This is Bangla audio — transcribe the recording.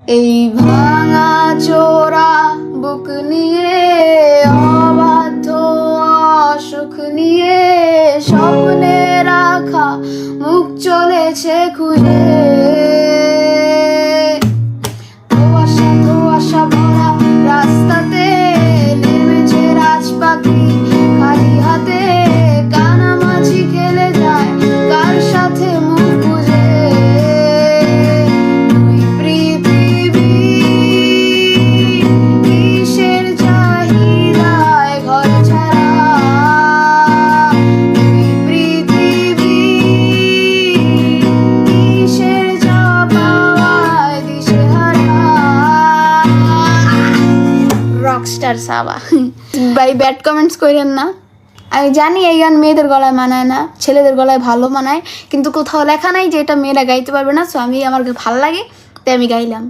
এই ভাঙা চোরা বুক নিয়ে অবাধ্য অসুখ নিয়ে স্বপ্নে রাখা মুখ চলেছে খুলে ধোঁয়াশা ধোঁয়াশা ভরা রাস্তাতে নেমেছে রাজ পাখি খালি হাতে কানামাছি খেলে যায় কার সাথে মুখ বুঝে দুই পৃথিবী কিসের চাহিদায় ঘর ছাড়া দুই পৃথিবী কিসের চাপায় দিশেহারা রকস্টার সাবা ভাই ব্যাড কমেন্টস করেন না। আমি জানি এই গান মেয়েদের গলায় মানায় না, ছেলেদের গলায় ভালো মানায়, কিন্তু কোথাও লেখা নাই যে এটা মেয়েরা গাইতে পারবে না। সো আমি আমার ভালো লাগে তাই আমি গাইলাম।